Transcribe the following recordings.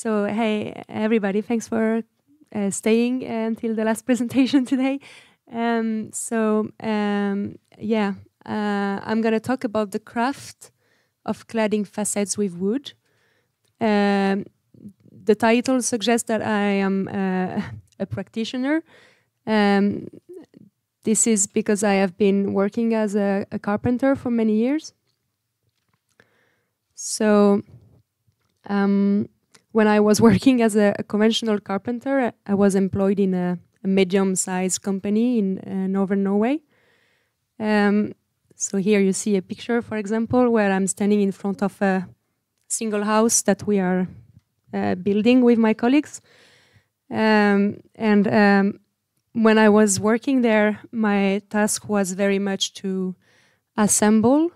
So, hey, everybody, thanks for staying until the last presentation today. I'm going to talk about the craft of cladding facades with wood. The title suggests that I am a practitioner. This is because I have been working as a carpenter for many years. So, when I was working as a conventional carpenter, I was employed in a medium-sized company in northern Norway. So here you see a picture, for example, where I'm standing in front of a single house that we are building with my colleagues. When I was working there, my task was very much to assemble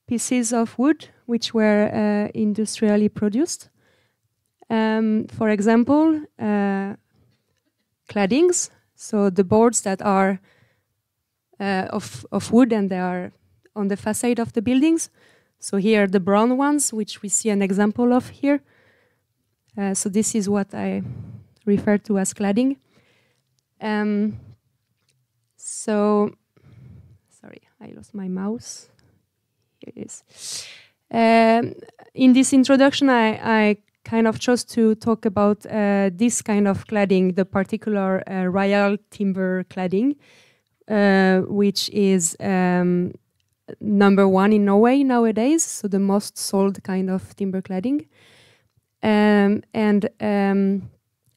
pieces of wood which were industrially produced. For example, claddings, so the boards that are of wood and they are on the facade of the buildings. So here are the brown ones, which we see an example of here. So this is what I refer to as cladding. Sorry, I lost my mouse. Here it is. In this introduction, I kind of chose to talk about this kind of cladding, the particular royal timber cladding, which is number one in Norway nowadays, so the most sold kind of timber cladding.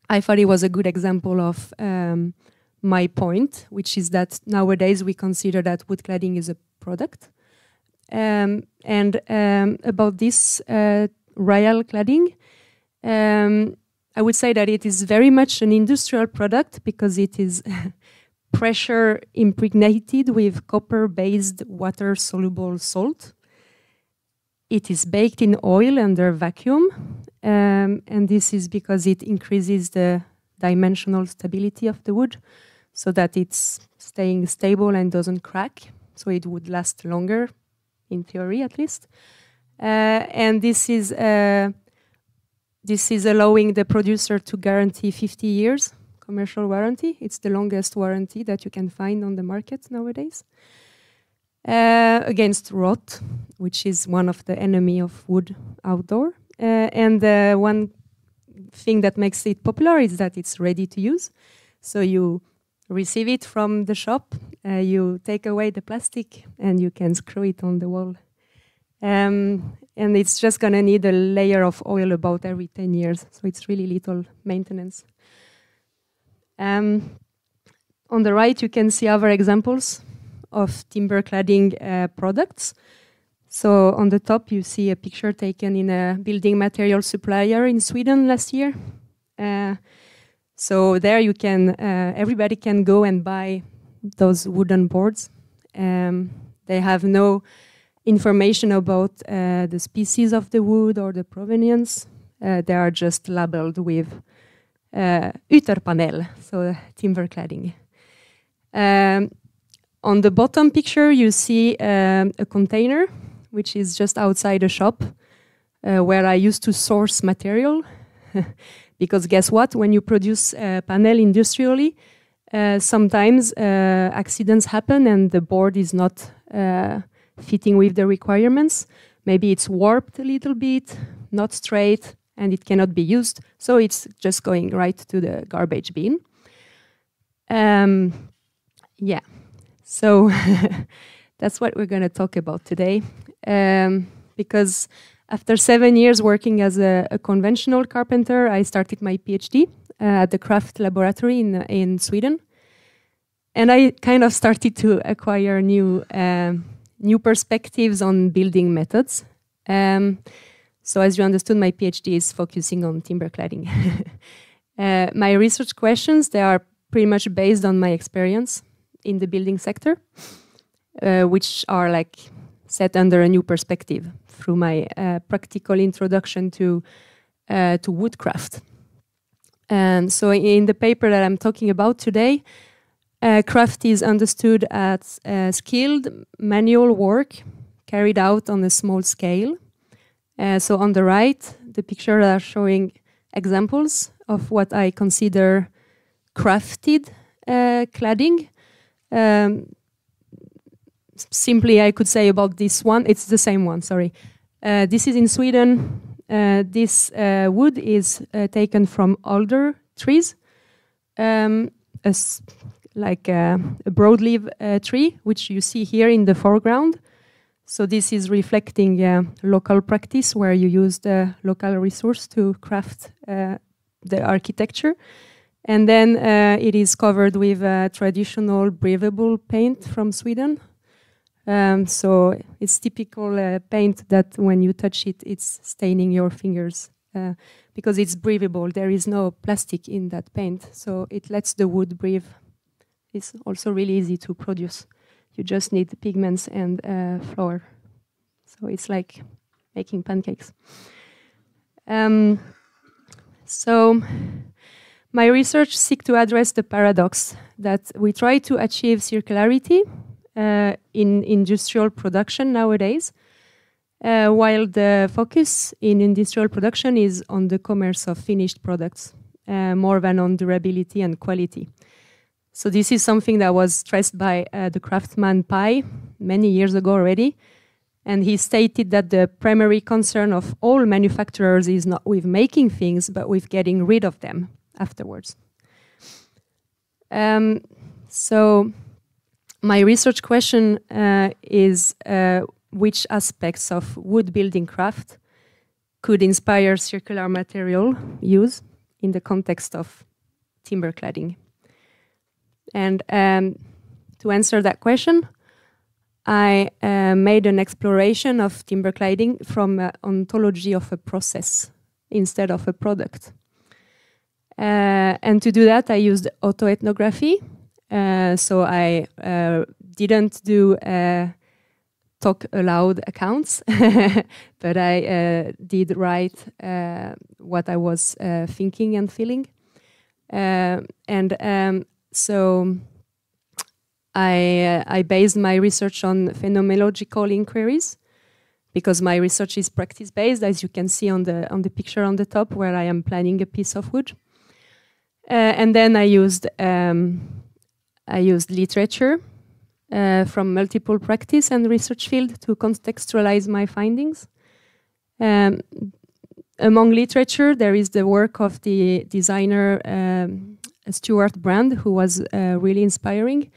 I thought it was a good example of my point, which is that nowadays we consider that wood cladding is a product. About this royal cladding, I would say that it is very much an industrial product because it is pressure impregnated with copper-based water-soluble salt. It is baked in oil under vacuum, and this is because it increases the dimensional stability of the wood so that it's staying stable and doesn't crack, so it would last longer, in theory at least. And this is allowing the producer to guarantee 50 years commercial warranty. It's the longest warranty that you can find on the market nowadays. Against rot, which is one of the enemy of wood outdoor. One thing that makes it popular is that it's ready to use. So you receive it from the shop, you take away the plastic, and you can screw it on the wall. And it's just going to need a layer of oil about every 10 years. So it's really little maintenance. On the right, you can see other examples of timber cladding products. So on the top, you see a picture taken in a building material supplier in Sweden last year. So there you can, everybody can go and buy those wooden boards. They have no information about the species of the wood or the provenance. They are just labeled with ytterpanel, so timber cladding. On the bottom picture, you see a container, which is just outside a shop where I used to source material. Because guess what? When you produce a panel industrially, sometimes accidents happen and the board is not fitting with the requirements. Maybe it's warped a little bit, not straight, and it cannot be used. So it's just going right to the garbage bin. Yeah, so that's what we're going to talk about today. Because after 7 years working as a conventional carpenter, I started my PhD at the craft laboratory in Sweden. And I kind of started to acquire new perspectives on building methods. So as you understood, my PhD is focusing on timber cladding. My research questions, they are pretty much based on my experience in the building sector, which are like set under a new perspective through my practical introduction to woodcraft. So in the paper that I'm talking about today, craft is understood as skilled manual work carried out on a small scale. So on the right, the pictures are showing examples of what I consider crafted cladding. Simply, I could say about this one, it's the same one, sorry. This is in Sweden. This wood is taken from older trees, like a broadleaf tree, which you see here in the foreground. So this is reflecting local practice where you use the local resource to craft the architecture. And then it is covered with traditional breathable paint from Sweden. So it's typical paint that when you touch it, it's staining your fingers because it's breathable. There is no plastic in that paint, so it lets the wood breathe. It's also really easy to produce. You just need pigments and flour. So it's like making pancakes. So my research seeks to address the paradox that we try to achieve circularity in industrial production nowadays, while the focus in industrial production is on the commerce of finished products, more than on durability and quality. So this is something that was stressed by the craftsman Pai many years ago already. And he stated that the primary concern of all manufacturers is not with making things, but with getting rid of them afterwards. So my research question is which aspects of wood building craft could inspire circular material use in the context of timber cladding? And to answer that question, I made an exploration of timber cladding from an ontology of a process instead of a product. And to do that, I used autoethnography. So I didn't do talk aloud accounts, but I did write what I was thinking and feeling. So I based my research on phenomenological inquiries because my research is practice-based, as you can see on the picture on the top, where I am planning a piece of wood. And then I used literature from multiple practice and research field to contextualize my findings. Among literature, there is the work of the designer Stuart Brand, who was really inspiring.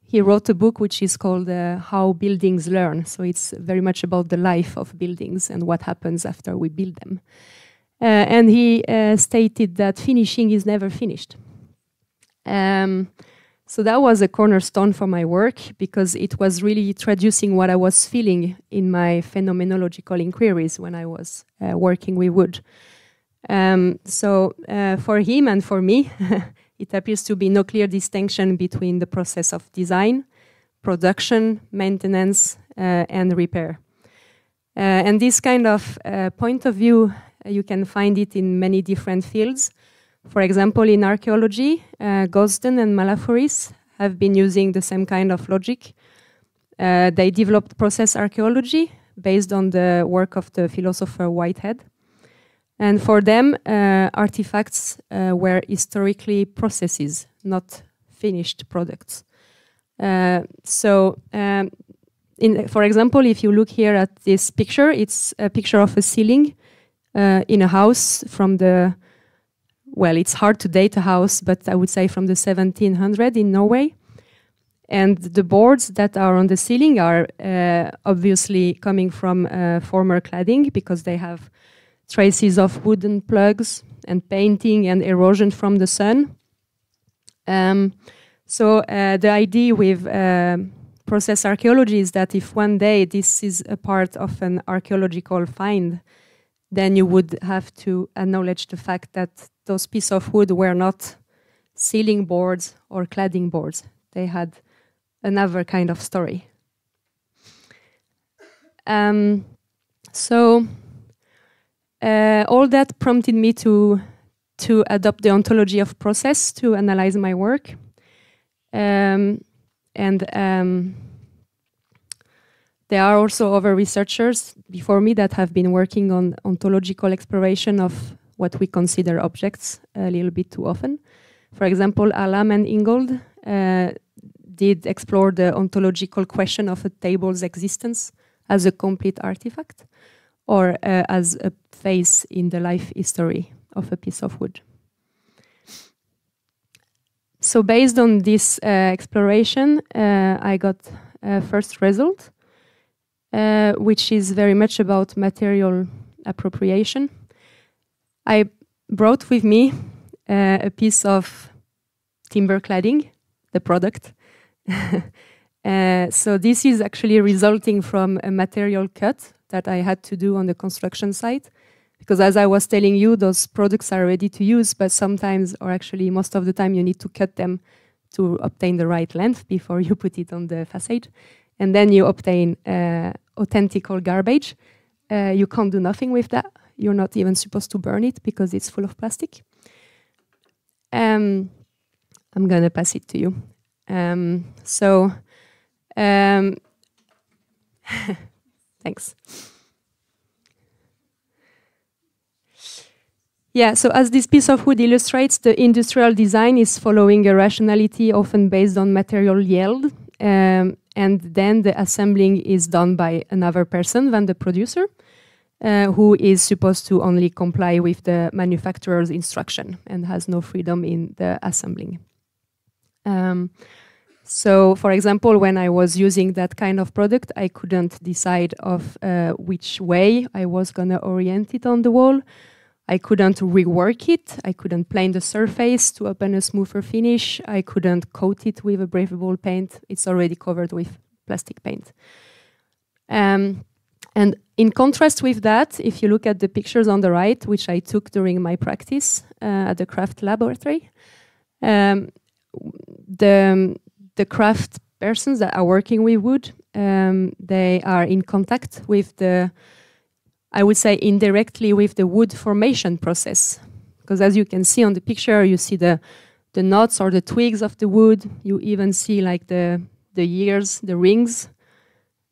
He wrote a book which is called How Buildings Learn. So it's very much about the life of buildings and what happens after we build them. And he stated that finishing is never finished. So that was a cornerstone for my work because it was really traducing what I was feeling in my phenomenological inquiries when I was working with wood. So for him and for me, it appears to be no clear distinction between the process of design, production, maintenance, and repair. And this kind of point of view, you can find it in many different fields. For example, in archaeology, Gosden and Malaforis have been using the same kind of logic. They developed process archaeology based on the work of the philosopher Whitehead. And for them, artifacts were historically processes, not finished products. For example, if you look here at this picture, it's a picture of a ceiling in a house from the, well, it's hard to date a house, but I would say from the 1700s in Norway. And the boards that are on the ceiling are obviously coming from former cladding because they have traces of wooden plugs and painting and erosion from the sun. So the idea with process archaeology is that if one day this is a part of an archaeological find, then you would have to acknowledge the fact that those pieces of wood were not ceiling boards or cladding boards. They had another kind of story. All that prompted me to adopt the ontology of process to analyze my work. There are also other researchers before me that have been working on ontological exploration of what we consider objects a little bit too often. For example, Alam and Ingold did explore the ontological question of a table's existence as a complete artifact or as a phase in the life history of a piece of wood. So based on this exploration, I got a first result, which is very much about material appropriation. I brought with me a piece of timber cladding, the product. So this is actually resulting from a material cut that I had to do on the construction site. Because as I was telling you, those products are ready to use, but sometimes, or actually most of the time, you need to cut them to obtain the right length before you put it on the facade. And then you obtain authentical garbage. You can't do nothing with that. You're not even supposed to burn it because it's full of plastic. I'm gonna pass it to you. Thanks. Yeah, so as this piece of wood illustrates, the industrial design is following a rationality often based on material yield, and then the assembling is done by another person than the producer, who is supposed to only comply with the manufacturer's instruction and has no freedom in the assembling. So, for example, when I was using that kind of product, I couldn't decide of which way I was going to orient it on the wall. I couldn't rework it. I couldn't plane the surface to open a smoother finish. I couldn't coat it with a breathable paint. It's already covered with plastic paint. And in contrast with that, if you look at the pictures on the right, which I took during my practice at the craft laboratory, the craft persons that are working with wood, they are in contact with I would say indirectly with the wood formation process. Because as you can see on the picture, you see the knots or the twigs of the wood. You even see like the ears, the rings.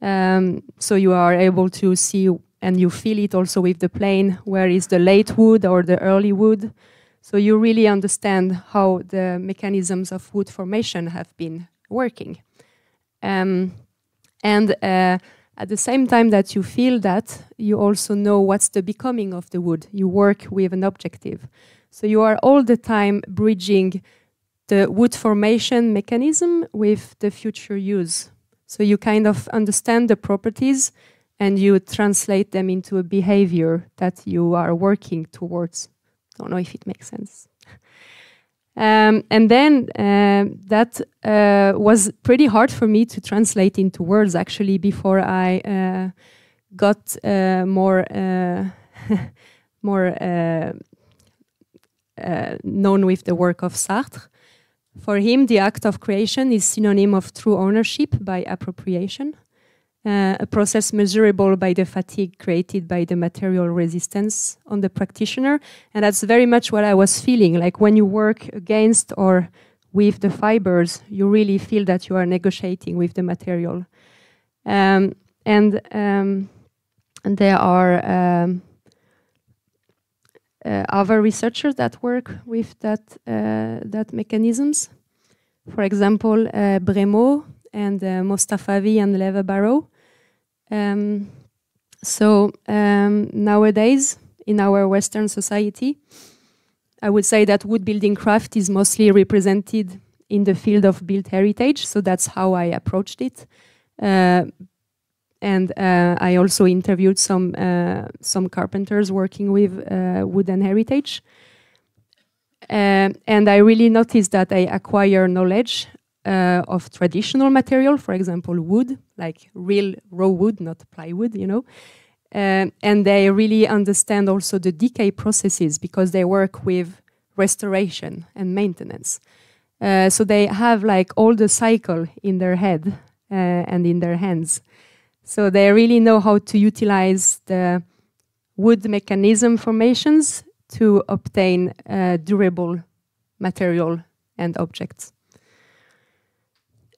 So you are able to see, and you feel it also with the plane, where is the late wood or the early wood. So you really understand how the mechanisms of wood formation have been working. At the same time that you feel that, you also know what's the becoming of the wood. You work with an objective. So you are all the time bridging the wood formation mechanism with the future use. So you kind of understand the properties and you translate them into a behavior that you are working towards. Don't know if it makes sense. And then that was pretty hard for me to translate into words, actually, before I got more known with the work of Sartre. For him, the act of creation is synonym of true ownership by appropriation, a process measurable by the fatigue created by the material resistance on the practitioner. And that's very much what I was feeling. Like when you work against or with the fibers, you really feel that you are negotiating with the material. And there are other researchers that work with that mechanisms. For example, Bremo and Mostafavi and Leva Barrow. Nowadays, in our Western society, I would say that wood building craft is mostly represented in the field of built heritage, so that's how I approached it. And I also interviewed some carpenters working with wood and heritage. And I really noticed that I acquire knowledge of traditional material, for example, wood, like real raw wood, not plywood, you know. And they really understand also the decay processes because they work with restoration and maintenance. So they have like all the cycle in their head and in their hands. So they really know how to utilize the wood mechanism formations to obtain durable material and objects.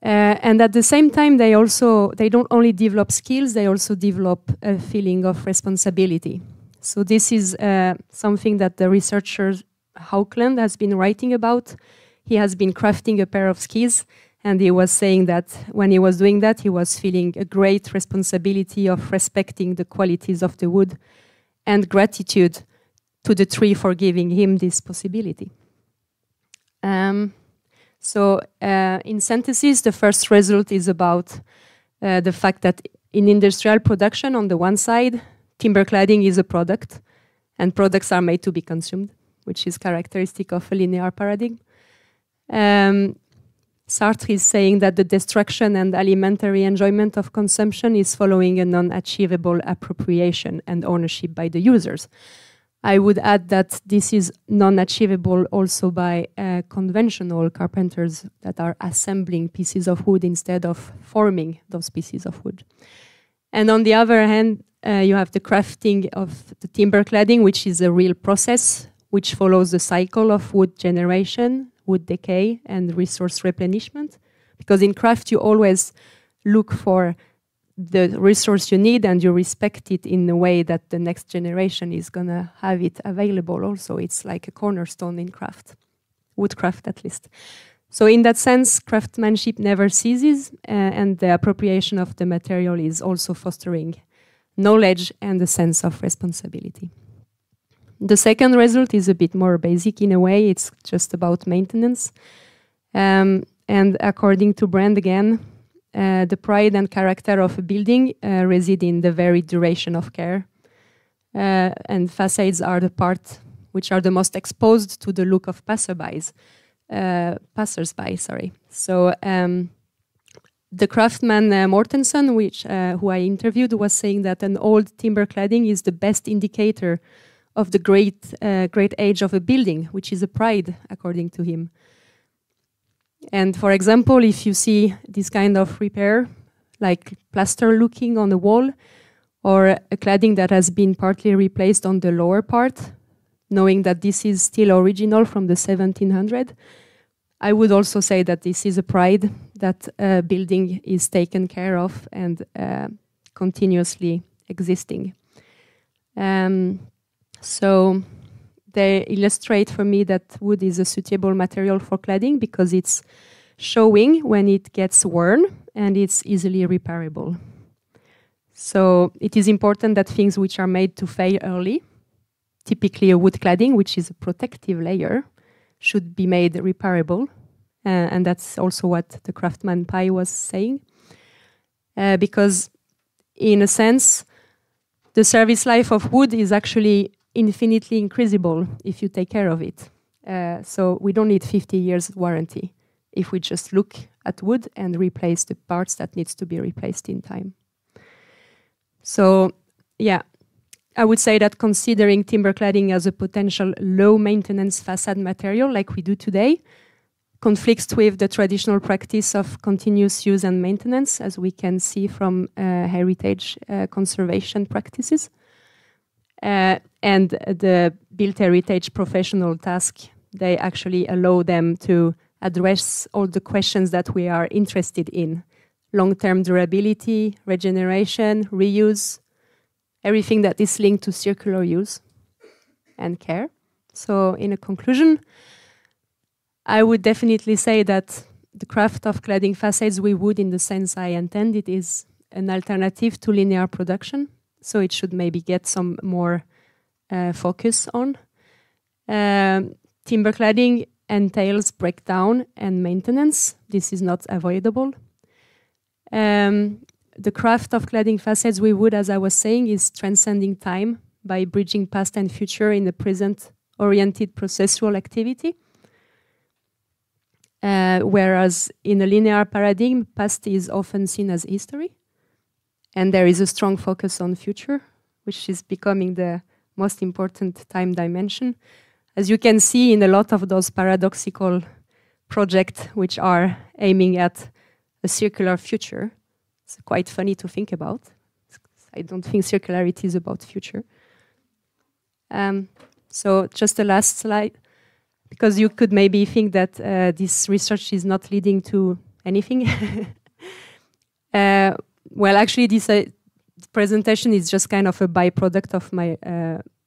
And at the same time, they don't only develop skills, they also develop a feeling of responsibility. So this is something that the researcher Hauckland has been writing about. He has been crafting a pair of skis, and he was saying that when he was doing that, he was feeling a great responsibility of respecting the qualities of the wood and gratitude to the tree for giving him this possibility. In synthesis, the first result is about the fact that in industrial production, on the one side, timber cladding is a product, and products are made to be consumed, which is characteristic of a linear paradigm. Sartre is saying that the destruction and alimentary enjoyment of consumption is following a non-achievable appropriation and ownership by the users. I would add that this is non-achievable also by conventional carpenters that are assembling pieces of wood instead of forming those pieces of wood. And on the other hand, you have the crafting of the timber cladding, which is a real process, which follows the cycle of wood generation, wood decay, and resource replenishment. Because in craft, you always look for the resource you need and you respect it in a way that the next generation is going to have it available also. It's like a cornerstone in craft, woodcraft at least. So in that sense, craftsmanship never ceases, and the appropriation of the material is also fostering knowledge and a sense of responsibility. The second result is a bit more basic in a way. It's just about maintenance. And according to Brand again, the pride and character of a building reside in the very duration of care. And facades are the part which are the most exposed to the look of passersby. So the craftsman Mortensen, who I interviewed, was saying that an old timber cladding is the best indicator of the great age of a building, which is a pride, according to him. And for example, if you see this kind of repair, like plaster looking on the wall, or a cladding that has been partly replaced on the lower part, knowing that this is still original from the 1700s, I would also say that this is a pride that a building is taken care of and continuously existing. So they illustrate for me that wood is a suitable material for cladding because it's showing when it gets worn and it's easily repairable. So it is important that things which are made to fail early, typically a wood cladding, which is a protective layer, should be made repairable. And that's also what the craftsman Pai was saying. Because in a sense, the service life of wood is actually infinitely increasable if you take care of it. So we don't need 50 years warranty if we just look at wood and replace the parts that needs to be replaced in time. So yeah, I would say that considering timber cladding as a potential low maintenance facade material like we do today conflicts with the traditional practice of continuous use and maintenance, as we can see from heritage conservation practices. And the built heritage professional task, they actually allow them to address all the questions that we are interested in. Long-term durability, regeneration, reuse, everything that is linked to circular use and care. So in a conclusion, I would definitely say that the craft of cladding facades with wood in the sense I intended is an alternative to linear production. So it should maybe get some more focus on. Timber cladding entails breakdown and maintenance. This is not avoidable. The craft of cladding facades with wood, as I was saying, is transcending time by bridging past and future in a present-oriented processual activity. Whereas in a linear paradigm, past is often seen as history. And there is a strong focus on future, which is becoming the most important time dimension. As you can see in a lot of those paradoxical projects which are aiming at a circular future, it's quite funny to think about. I don't think circularity is about future. So just the last slide, because you could maybe think that this research is not leading to anything. Well, actually, presentation is just kind of a byproduct of my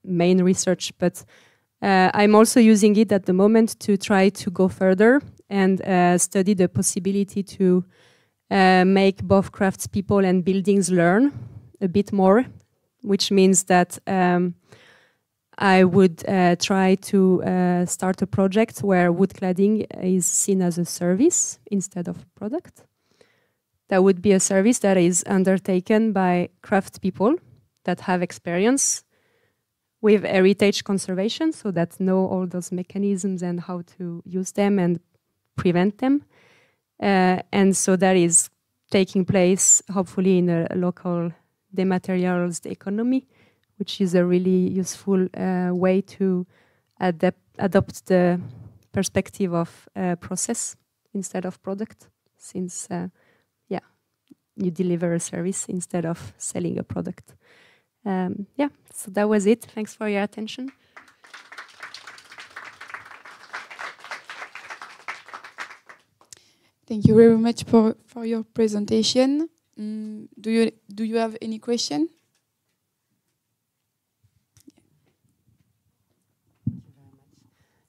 main research, but I'm also using it at the moment to try to go further and study the possibility to make both craftspeople and buildings learn a bit more, which means that I would try to start a project where wood cladding is seen as a service instead of a product. That would be a service that is undertaken by craftspeople that have experience with heritage conservation, so that know all those mechanisms and how to use them and prevent them. And so that is taking place, hopefully, in a local dematerialized economy, which is a really useful way to adopt the perspective of process instead of product, since you deliver a service instead of selling a product. So that was it. Thanks for your attention. Thank you very much for your presentation. Do you have any question?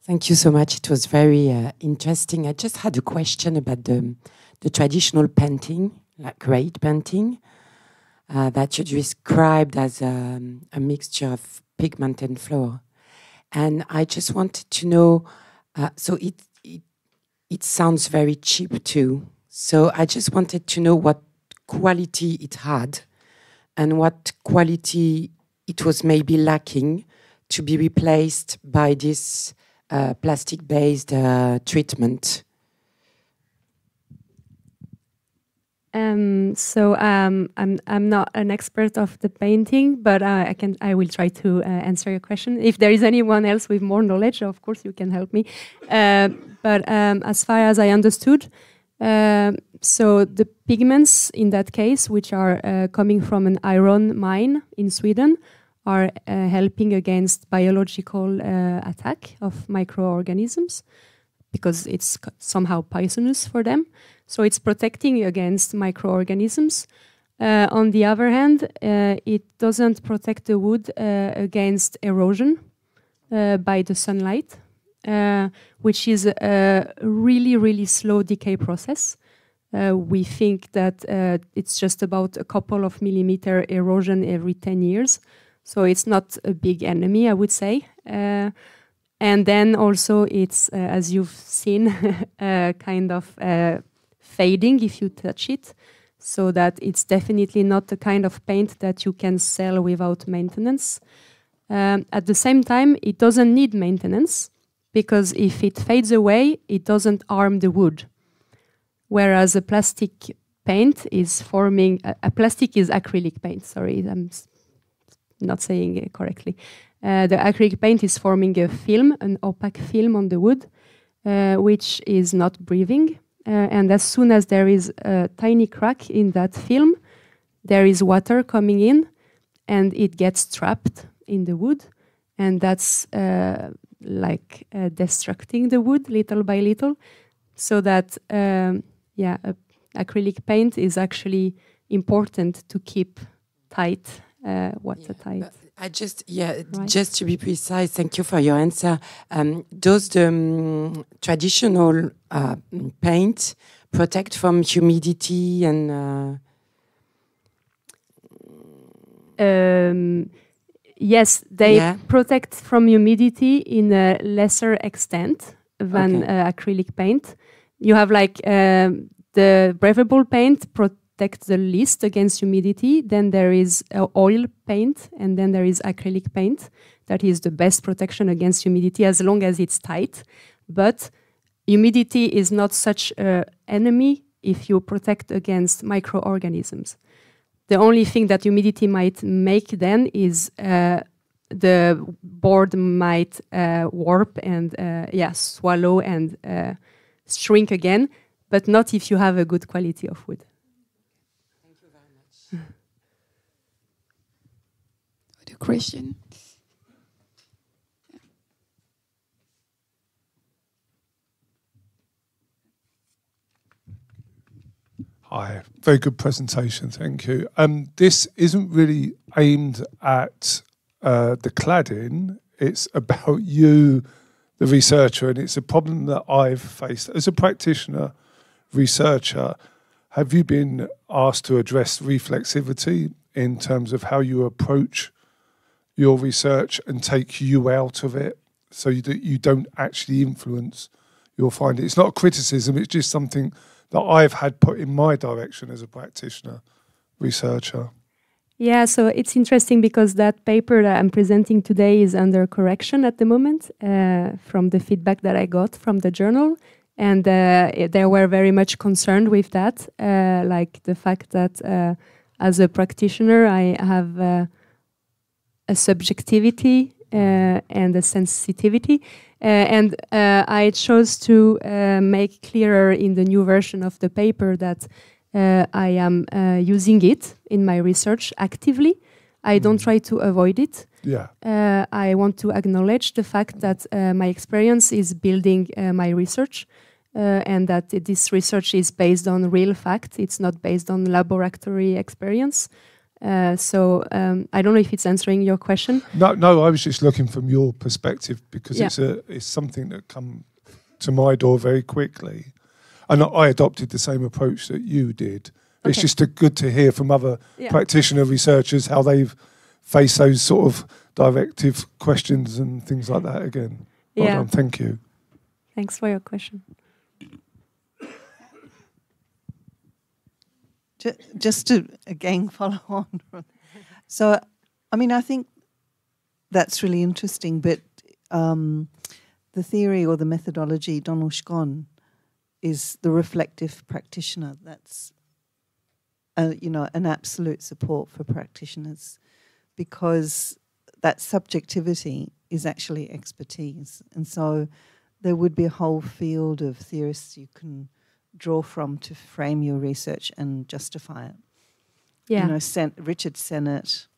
Thank you so much. It was very interesting. I just had a question about the traditional painting, like grade painting, that you described as a mixture of pigment and flour. And I just wanted to know, so it sounds very cheap too. So I just wanted to know what quality it had and what quality it was maybe lacking to be replaced by this plastic-based treatment. I'm not an expert of the painting, but I will try to answer your question. If there is anyone else with more knowledge, of course you can help me. But as far as I understood, so the pigments in that case, which are coming from an iron mine in Sweden, are helping against biological attack of microorganisms, because it's somehow poisonous for them. So it's protecting against microorganisms. On the other hand, it doesn't protect the wood against erosion by the sunlight, which is a really, really slow decay process. We think that it's just about a couple of millimeter erosion every 10 years. So it's not a big enemy, I would say. And then also it's, as you've seen, kind of fading if you touch it, so that it's definitely not the kind of paint that you can sell without maintenance. At the same time, it doesn't need maintenance, because if it fades away, it doesn't harm the wood. Whereas a plastic paint is forming, a plastic is acrylic paint, sorry, I'm not saying it correctly. The acrylic paint is forming a film, an opaque film on the wood, which is not breathing. And as soon as there is a tiny crack in that film, there is water coming in, and it gets trapped in the wood. And that's destructing the wood little by little. So that, acrylic paint is actually important to keep tight, watertight. Right. Just to be precise, thank you for your answer. Does the traditional paint protect from humidity and? Yes, they protect from humidity in a lesser extent than acrylic paint. You have the breathable paint protects the least against humidity. Then there is oil paint, and then there is acrylic paint. That is the best protection against humidity as long as it's tight. But humidity is not such an enemy if you protect against microorganisms. The only thing that humidity might make then is the board might warp and swallow and shrink again, but not if you have a good quality of wood. Thank you very much. The question. Hi, very good presentation, thank you. This isn't really aimed at the cladding, it's about you, the researcher, and it's a problem that I've faced as a practitioner, researcher. Have you been asked to address reflexivity in terms of how you approach your research and take you out of it so that you don't actually influence your finding? It's not a criticism, it's just something that I've had put in my direction as a practitioner, researcher. Yeah, so it's interesting because that paper that I'm presenting today is under correction at the moment from the feedback that I got from the journal. And they were very much concerned with that, like the fact that as a practitioner, I have a subjectivity and a sensitivity. And I chose to make clearer in the new version of the paper that I am using it in my research actively. I don't try to avoid it. Yeah. I want to acknowledge the fact that my experience is building my research and that this research is based on real fact. It's not based on laboratory experience. So I don't know if it's answering your question. No, I was just looking from your perspective because it's something that come to my door very quickly. And I adopted the same approach that you did. Okay. It's just good to hear from other practitioner researchers how they've faced those sort of directive questions and things like that again. Well done, thank you. Thanks for your question. Just to again follow on. So, I mean, I think that's really interesting, but the theory or the methodology, Donouchgon, is the reflective practitioner. That's, an absolute support for practitioners because that subjectivity is actually expertise. And so there would be a whole field of theorists you can draw from to frame your research and justify it. Yeah. Richard Sennett,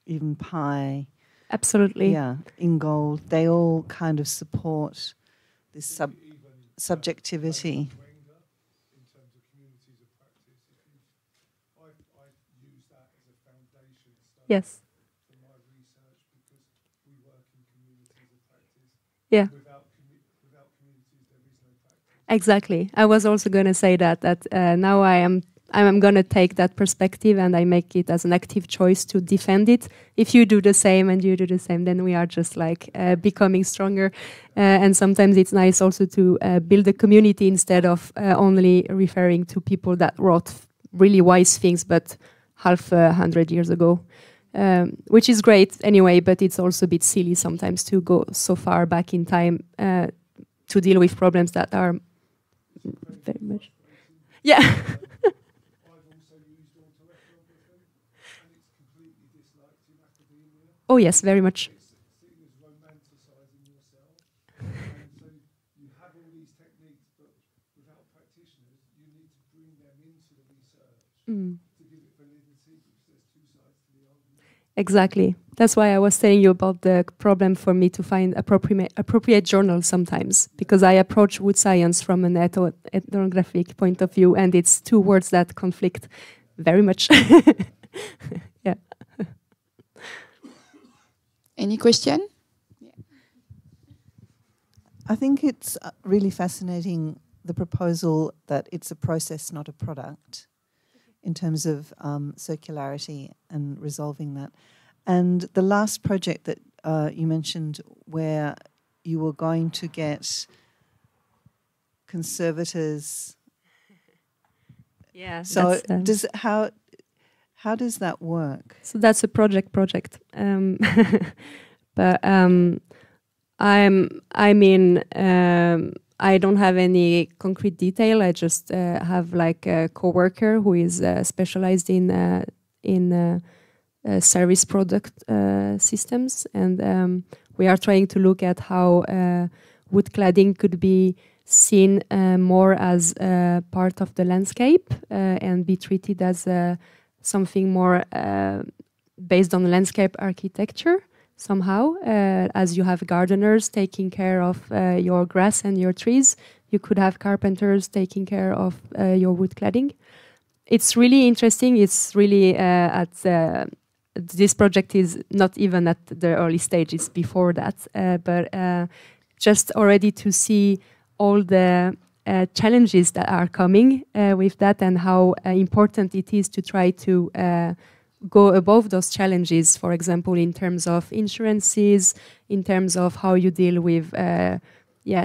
even Pye. Absolutely. Yeah, Ingold, they all kind of support this subjectivity. Yes. Yeah. Exactly. I was also going to say that now I'm going to take that perspective and I make it as an active choice to defend it. If you do the same and you do the same, then we are just like becoming stronger. And sometimes it's nice also to build a community instead of only referring to people that wrote really wise things, but 100 years ago. Which is great anyway, but it's also a bit silly sometimes to go so far back in time to deal with problems that are very much. Yeah. Oh yes, very much. Exactly. That's why I was telling you about the problem for me to find appropriate journal sometimes, because I approach wood science from an ethnographic point of view, and it's two words that conflict very much. Yeah. Any question? I think it's really fascinating, the proposal that it's a process, not a product, in terms of circularity and resolving that. And the last project that you mentioned where you were going to get conservators. Yeah. So how does that work? So that's a project. But I don't have any concrete detail. I just have like a coworker who is specialized in service product systems, and we are trying to look at how wood cladding could be seen more as part of the landscape and be treated as something more based on landscape architecture somehow. As you have gardeners taking care of your grass and your trees, you could have carpenters taking care of your wood cladding. it's really interesting. It's really this project is not even at the early stages before that, but just already to see all the challenges that are coming with that, and how important it is to try to go above those challenges. For example, in terms of insurances, in terms of how you deal with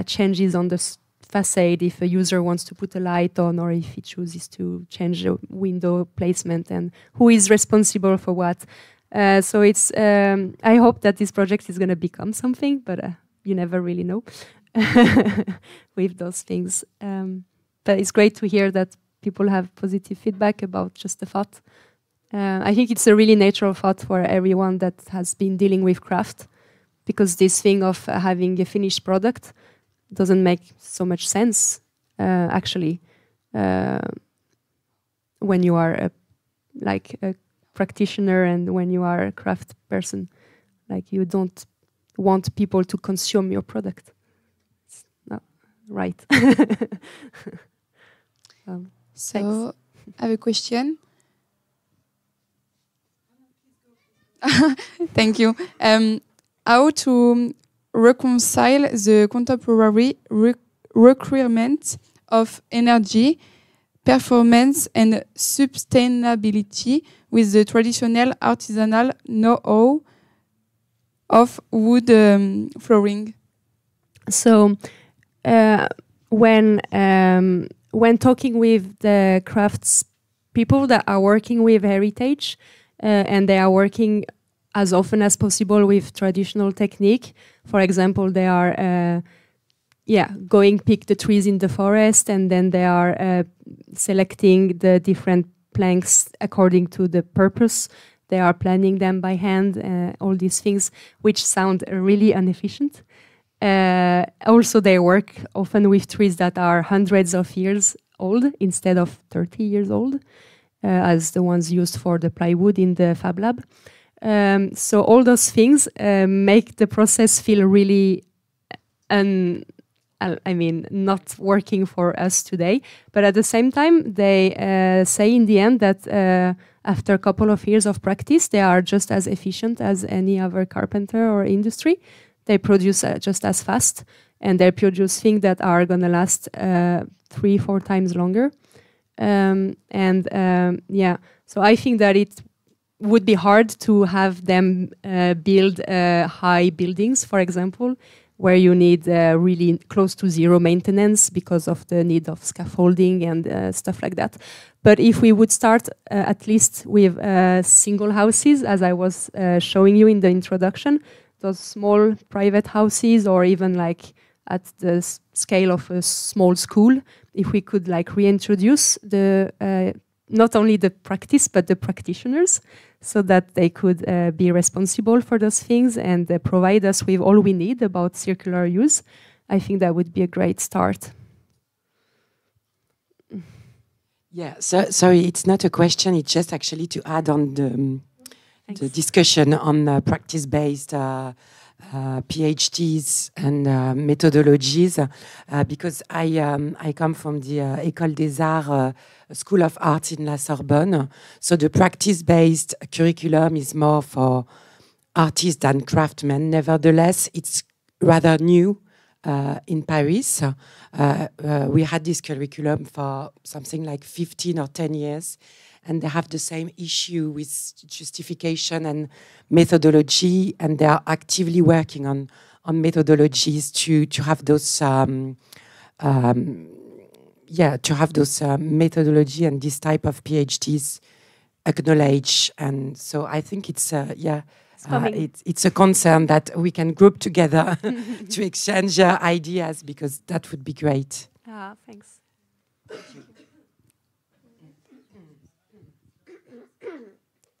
changes on the facade if a user wants to put a light on, or if he chooses to change the window placement, and who is responsible for what. So it's I hope that this project is going to become something, but you never really know with those things. But it's great to hear that people have positive feedback about just the thought. I think it's a really natural thought for everyone that has been dealing with craft, because this thing of having a finished product doesn't make so much sense, actually, when you are a practitioner and when you are a craft person. Like, you don't want people to consume your product. It's not right. So, thanks. I have a question. Thank you. How to reconcile the contemporary requirement of energy, performance, and sustainability with the traditional artisanal know-how of wood flooring? So, when talking with the crafts people that are working with heritage, and they are working as often as possible with traditional technique. For example, they are going pick the trees in the forest, and then they are selecting the different planks according to the purpose. They are planning them by hand, all these things, which sound really inefficient. Also, they work often with trees that are hundreds of years old instead of 30 years old, as the ones used for the plywood in the Fab Lab. So all those things make the process feel really, not working for us today. But at the same time, they say in the end that after a couple of years of practice, they are just as efficient as any other carpenter or industry. They produce just as fast, and they produce things that are going to last 3-4 times longer. So I think that it would be hard to have them build high buildings, for example, where you need really close to zero maintenance because of the need of scaffolding and stuff like that. But if we would start at least with single houses, as I was showing you in the introduction, those small private houses, or even like at the scale of a small school, if we could like reintroduce the not only the practice but the practitioners, so that they could be responsible for those things and provide us with all we need about circular use, I think that would be a great start. Yeah, so sorry, it's not a question, it's just actually to add on the discussion on practice-based PhDs and methodologies, because I come from the École des Arts School of Art in La Sorbonne. So the practice-based curriculum is more for artists than craftsmen. Nevertheless, it's rather new in Paris. We had this curriculum for something like 15 or 10 years. And they have the same issue with justification and methodology, and they are actively working on methodologies to have those methodology and this type of PhDs acknowledged. And so I think it's it's a concern that we can group together to exchange ideas, because that would be great. Thanks.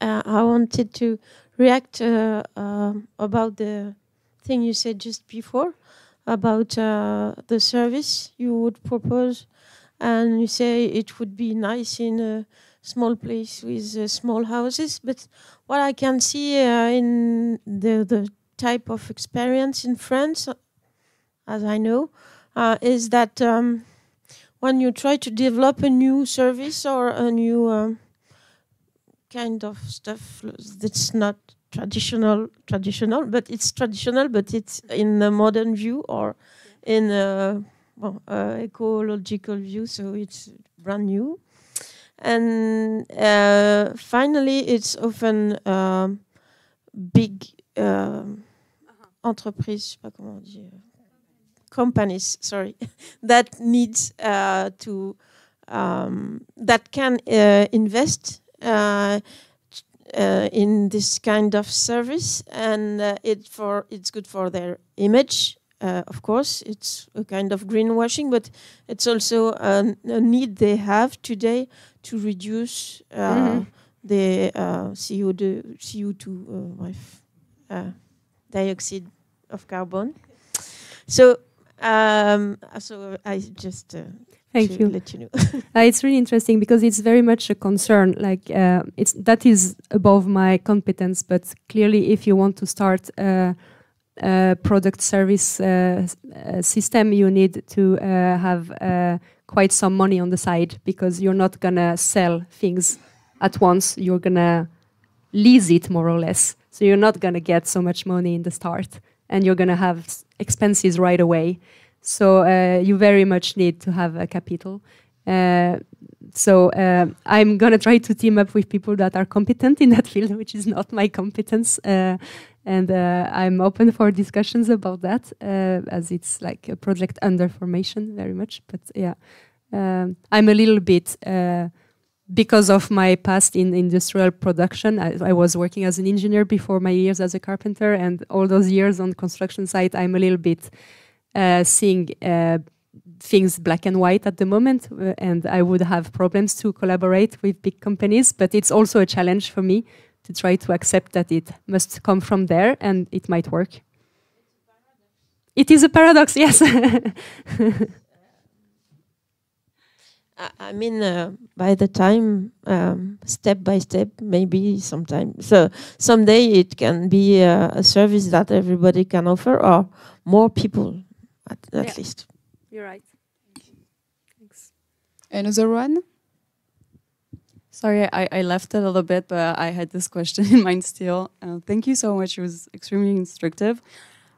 I wanted to react about the thing you said just before about the service you would propose, and you say it would be nice in a small place with small houses. But what I can see in the type of experience in France, as I know, is that when you try to develop a new service or a new kind of stuff that's not traditional, but it's traditional, but it's in a modern view or in a ecological view, so it's brand new. And finally, it's often big entreprises, je sais pas comment on dit, companies, sorry, that needs to that can invest in this kind of service, and it's good for their image. Of course, it's a kind of greenwashing, but it's also a need they have today to reduce the CO2 dioxide of carbon. So I just Thank you. let you know. It's really interesting because it's very much a concern. Like that is above my competence, but clearly, if you want to start a product service system, you need to have quite some money on the side, because you're not gonna sell things at once. You're gonna lease it more or less. So you're not gonna get so much money in the start, and you're gonna have expenses right away. So you very much need to have a capital. So I'm gonna try to team up with people that are competent in that field, which is not my competence. And I'm open for discussions about that, as it's like a project under formation very much. But yeah, I'm a little bit, because of my past in industrial production, I was working as an engineer before my years as a carpenter, and all those years on construction site, I'm a little bit seeing things black and white at the moment, and I would have problems to collaborate with big companies, but it's also a challenge for me to try to accept that it must come from there and it might work. It is a paradox, yes. I mean, by the time, step by step, maybe sometimes. So someday it can be a service that everybody can offer, or more people, at least. You're right. Thanks. Another one? Sorry, I left a little bit, but I had this question in mind still. Thank you so much. It was extremely instructive.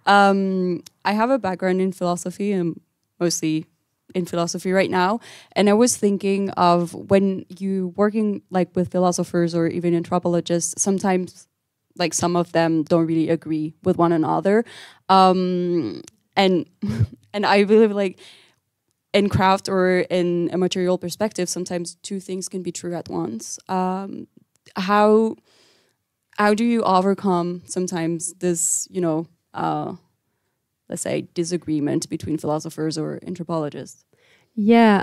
I have a background in philosophy, and mostly in philosophy right now. And I was thinking of when you working like with philosophers or even anthropologists, sometimes like some of them don't really agree with one another. And I believe like in craft or in a material perspective, sometimes two things can be true at once. How do you overcome sometimes this, let's say, disagreement between philosophers or anthropologists? Yeah.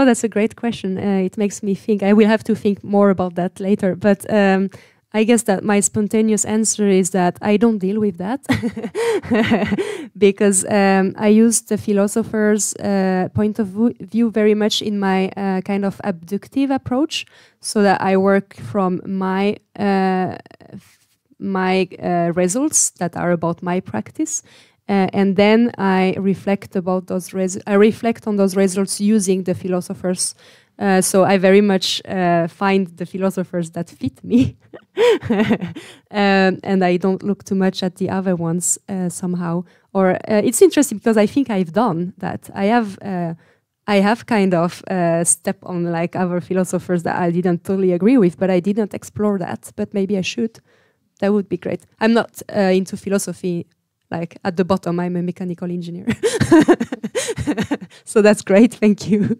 That's a great question. It makes me think. I will have to think more about that later. But I guess that my spontaneous answer is that I don't deal with that because I use the philosopher's point of view very much in my kind of abductive approach, so that I work from my results that are about my practice. And then I reflect about those I reflect on those results using the philosophers. So I very much find the philosophers that fit me, and I don't look too much at the other ones somehow. Or it's interesting because I think I've done that. I have kind of stepped on like other philosophers that I didn't totally agree with, but I didn't explore that. But maybe I should. That would be great. I'm not into philosophy. Like at the bottom, I'm a mechanical engineer. So that's great. Thank you.